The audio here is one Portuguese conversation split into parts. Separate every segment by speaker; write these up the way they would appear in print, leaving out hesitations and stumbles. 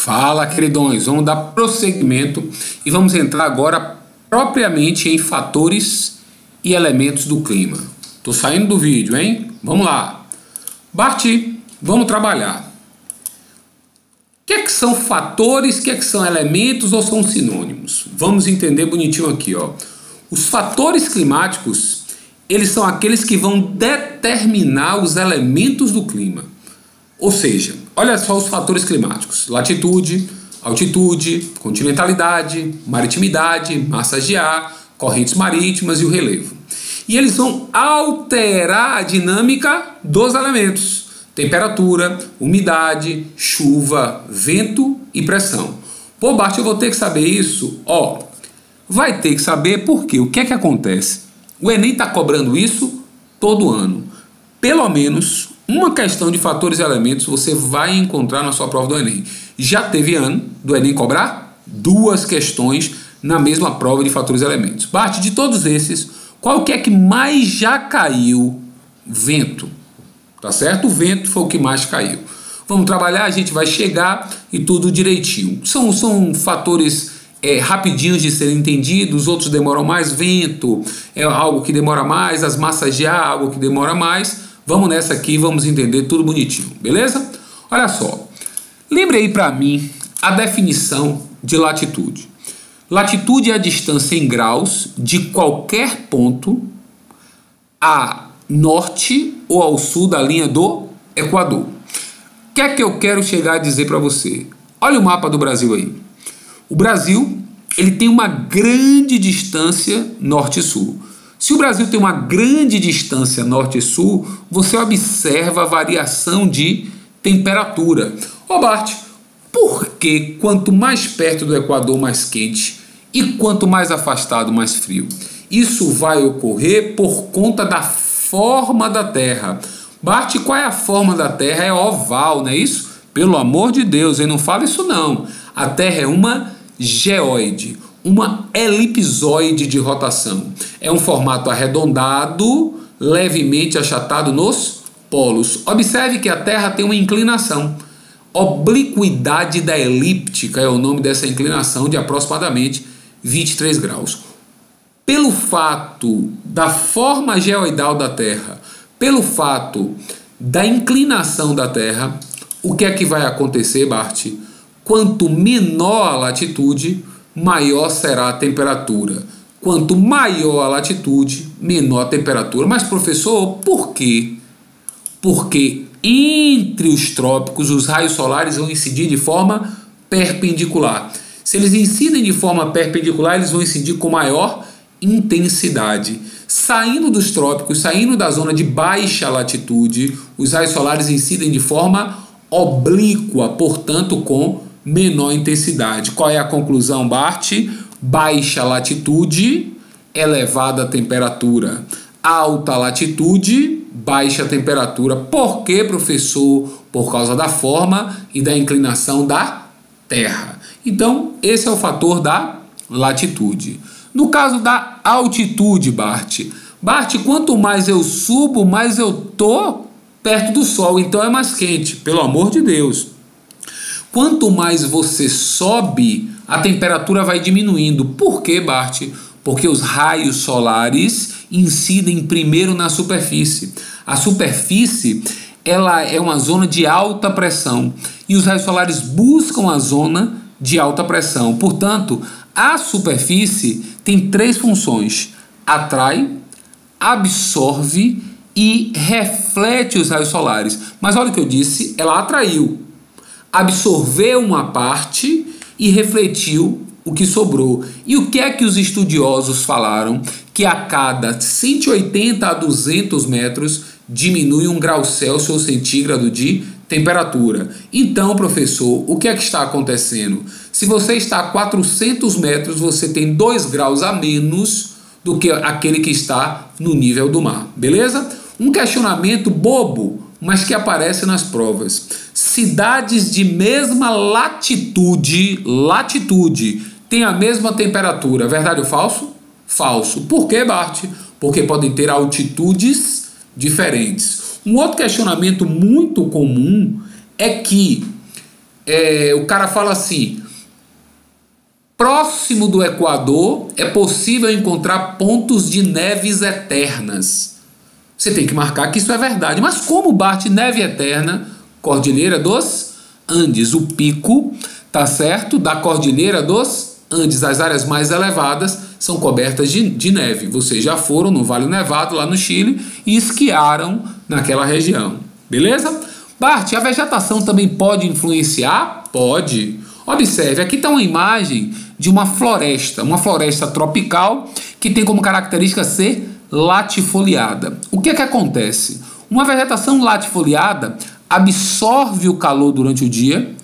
Speaker 1: Fala, queridões, vamos dar prosseguimento e vamos entrar agora propriamente em fatores e elementos do clima. Tô saindo do vídeo, hein? Vamos lá. Bart, vamos trabalhar. O que é que são fatores, o que é que são elementos ou são sinônimos? Vamos entender bonitinho aqui, ó. Os fatores climáticos, eles são aqueles que vão determinar os elementos do clima. Ou seja, olha só os fatores climáticos: latitude, altitude, continentalidade, maritimidade, massas de ar, correntes marítimas e o relevo. E eles vão alterar a dinâmica dos elementos: temperatura, umidade, chuva, vento e pressão. Pô, Bart, eu vou ter que saber isso? Ó, vai ter que saber porque o que é que acontece? O Enem está cobrando isso todo ano. Pelo menos uma questão de fatores e elementos você vai encontrar na sua prova do Enem. Já teve ano do Enem cobrar 2 questões na mesma prova de fatores e elementos. Bart, de todos esses, qual que é que mais já caiu? Vento. Tá certo? O vento foi o que mais caiu. Vamos trabalhar, a gente vai chegar e tudo direitinho. São fatores rapidinhos de serem entendidos, outros demoram mais. Vento é algo que demora mais, as massas de ar, algo que demora mais. Vamos nessa aqui, vamos entender tudo bonitinho, beleza? Olha só, lembre aí para mim a definição de latitude. Latitude é a distância em graus de qualquer ponto a norte ou ao sul da linha do Equador. O que é que eu quero chegar a dizer para você? Olha o mapa do Brasil aí. O Brasil, ele tem uma grande distância norte e sul. Se o Brasil tem uma grande distância norte e sul, você observa a variação de temperatura. Ô Bart, por que quanto mais perto do Equador, mais quente, e quanto mais afastado, mais frio? Isso vai ocorrer por conta da forma da Terra. Bart, qual é a forma da Terra? É oval, não é isso? Pelo amor de Deus, ele não fala isso não. A Terra é uma geóide, uma elipsoide de rotação. É um formato arredondado, levemente achatado nos polos. Observe que a Terra tem uma inclinação. Obliquidade da elíptica é o nome dessa inclinação, de aproximadamente 23 graus. Pelo fato da forma geoidal da Terra, pelo fato da inclinação da Terra, o que é que vai acontecer, Bart? Quanto menor a latitude, maior será a temperatura. Quanto maior a latitude, menor a temperatura. Mas, professor, por quê? Porque entre os trópicos, os raios solares vão incidir de forma perpendicular. Se eles incidem de forma perpendicular, eles vão incidir com maior intensidade. Saindo dos trópicos, saindo da zona de baixa latitude, os raios solares incidem de forma oblíqua, portanto, com menor intensidade. Qual é a conclusão, Bart? Baixa latitude, elevada temperatura. Alta latitude, baixa temperatura. Por quê, professor? Por causa da forma e da inclinação da Terra. Então, esse é o fator da latitude. No caso da altitude, Bart, quanto mais eu subo, mais eu tô perto do Sol, então é mais quente, pelo amor de Deus. Quanto mais você sobe, a temperatura vai diminuindo. Por quê, Bart? Porque os raios solares incidem primeiro na superfície. A superfície, ela é uma zona de alta pressão e os raios solares buscam a zona de alta pressão. Portanto, a superfície tem 3 funções: atrai, absorve e reflete os raios solares. Mas olha o que eu disse, ela atraiu, absorveu uma parte e refletiu o que sobrou. E o que é que os estudiosos falaram? Que a cada 180 a 200 metros diminui 1 grau Celsius ou centígrado de temperatura. Então, professor, o que é que está acontecendo? Se você está a 400 metros, você tem 2 graus a menos do que aquele que está no nível do mar. Beleza? Um questionamento bobo, mas que aparece nas provas. Cidades de mesma latitude têm a mesma temperatura. Verdade ou falso? Falso. Por que, Bart? Porque podem ter altitudes diferentes. Um outro questionamento muito comum é que o cara fala assim: próximo do Equador é possível encontrar pontos de neves eternas. Você tem que marcar que isso é verdade. Mas como, Bart, neve eterna? Cordilheira dos Andes, o pico, tá certo, da Cordilheira dos Andes, as áreas mais elevadas são cobertas de neve. Vocês já foram no Vale Nevado, lá no Chile, e esquiaram naquela região, beleza? Bart, a vegetação também pode influenciar? Pode. Observe, aqui está uma imagem de uma floresta tropical que tem como característica ser latifoliada. O que é que acontece? Uma vegetação latifoliada absorve o calor durante o dia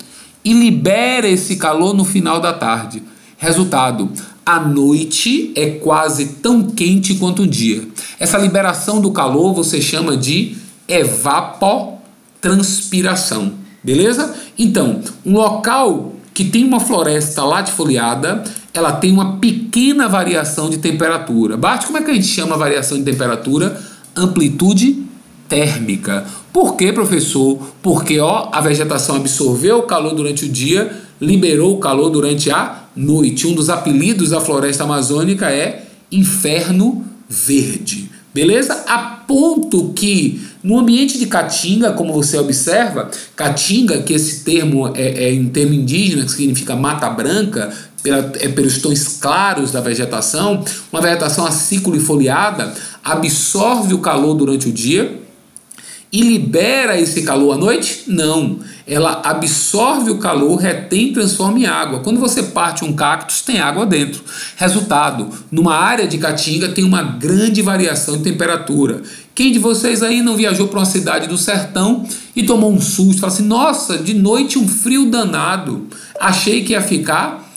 Speaker 1: e libera esse calor no final da tarde. Resultado, a noite é quase tão quente quanto o dia. Essa liberação do calor você chama de evapotranspiração, beleza? Então, um local que tem uma floresta latifoliada, ela tem uma pequena variação de temperatura. Bart, como é que a gente chama a variação de temperatura? Amplitude térmica. Por quê, professor? Porque a vegetação absorveu o calor durante o dia, liberou o calor durante a noite. Um dos apelidos da floresta amazônica é Inferno Verde. Beleza? A ponto que no ambiente de Caatinga, como você observa, Caatinga, que esse termo é um termo indígena, que significa mata branca, pelos tons claros da vegetação, uma vegetação acícola e foliada, absorve o calor durante o dia e libera esse calor à noite? Não. Ela absorve o calor, retém e transforma em água. Quando você parte um cactus, tem água dentro. Resultado, numa área de Caatinga tem uma grande variação de temperatura. Quem de vocês aí não viajou para uma cidade do sertão e tomou um susto? Fala assim, nossa, de noite um frio danado. Achei que ia ficar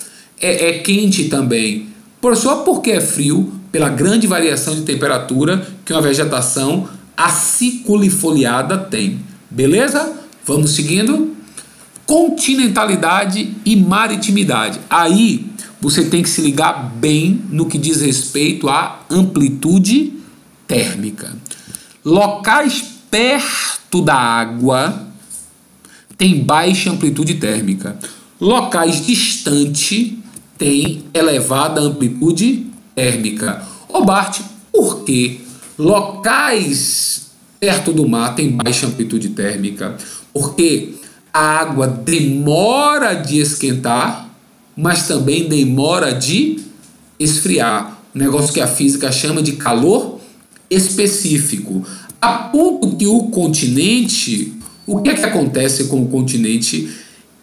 Speaker 1: quente também. Professor, por que é frio? Pela grande variação de temperatura que uma vegetação aciculifoliada tem. Beleza? Vamos seguindo. Continentalidade e maritimidade. Aí você tem que se ligar bem no que diz respeito à amplitude térmica. Locais perto da água têm baixa amplitude térmica. Locais distantes têm elevada amplitude térmica. Ô Bart, por quê? Locais perto do mar têm baixa amplitude térmica, porque a água demora de esquentar, mas também demora de esfriar. Um negócio que a física chama de calor específico. A ponto que o continente, o que é que acontece com o continente?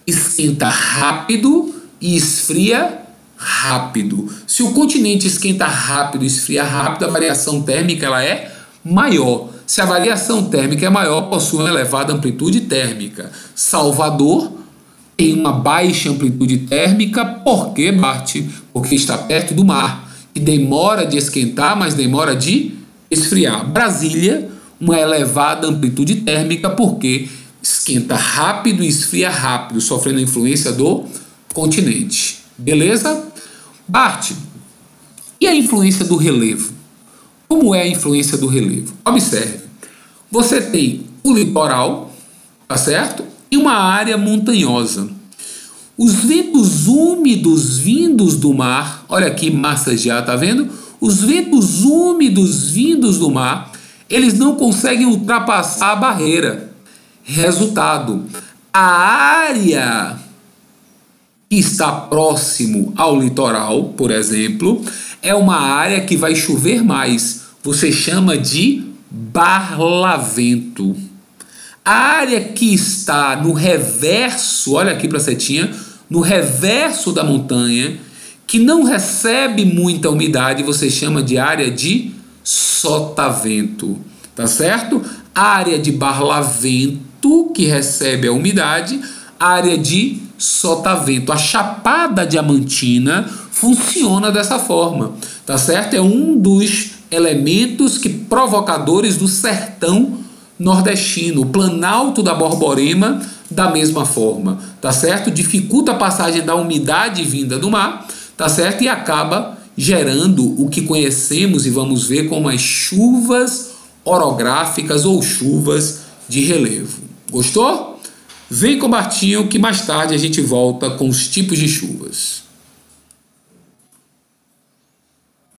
Speaker 1: Esquenta rápido e esfria rápido. Se o continente esquenta rápido e esfria rápido, a variação térmica ela é maior. Se a variação térmica é maior, possui uma elevada amplitude térmica. Salvador tem uma baixa amplitude térmica. Por quê, Bart? Porque está perto do mar, que demora de esquentar, mas demora de esfriar. Brasília, uma elevada amplitude térmica, porque esquenta rápido e esfria rápido, sofrendo a influência do continente. Beleza? Bart, e a influência do relevo? Como é a influência do relevo? Observe, você tem o litoral, tá certo? E uma área montanhosa. Os ventos úmidos vindos do mar, olha aqui, massas de ar, tá vendo? Os ventos úmidos vindos do mar, eles não conseguem ultrapassar a barreira. Resultado, a área que está próximo ao litoral, por exemplo, é uma área que vai chover mais. Você chama de barlavento. A área que está no reverso, olha aqui para a setinha, no reverso da montanha, que não recebe muita umidade, você chama de área de sotavento. Tá certo? Área de barlavento, que recebe a umidade, área de sotavento. A Chapada Diamantina funciona dessa forma, tá certo? É um dos elementos provocadores do sertão nordestino. O Planalto da Borborema, da mesma forma, tá certo? Dificulta a passagem da umidade vinda do mar, tá certo? E acaba gerando o que conhecemos e vamos ver como as chuvas orográficas ou chuvas de relevo. Gostou? Vem com o Bartinho que mais tarde a gente volta com os tipos de chuvas.